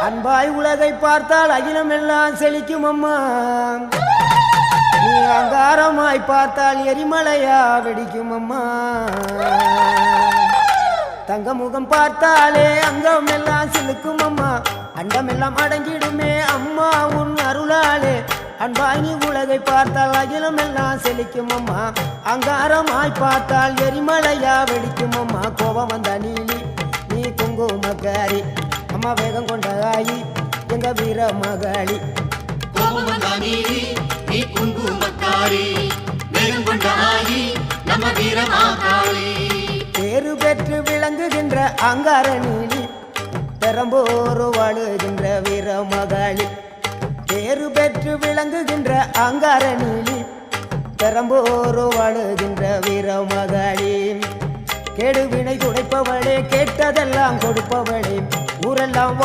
அன்பாய் உலகை பார்த்தால் அகிலம் எல்லாம் செழிக்கும் அம்மா. நீ அங்காரமாய் பார்த்தால் எரிமலையா வெடிக்கும் அம்மா. தங்க முகம் பார்த்தாலே அங்கம் எல்லாம் சிலுக்கும் அம்மா. அண்டம் எல்லாம் அடங்கிடுமே அம்மா உன் அருளாலே. அன்பாய் நீ உலகை பார்த்தால் அகிலம் எல்லாம் செழிக்கும் அம்மா. அங்காரமாய் பார்த்தால் எரிமலையா வெடிக்கும் அம்மா. கோபம் வந்த நீலி நீ குங்குமக்காரி அம்மா. வேகம் கொண்ட ஆயி எங்க வீர மகாளி. கோபம் வந்த நீலி நீ குங்குமக்காரி. வேகம் கொண்ட ஆயி நம்ம வீர மகாளி. பேரு பெற்று விளங்குகின்ற அங்கார நீலி. பெரம்போரு வாழுகின்ற வீர மகாளி. பேரு பெற்று விளங்குகின்ற அங்கார நீலி. பெரம்போரு வாழுகின்ற வீர மகாளி. கெடுவினை துடைப்பவளே கேட்டதெல்லாம் கொடுப்பவளே ஊரெல்லாம்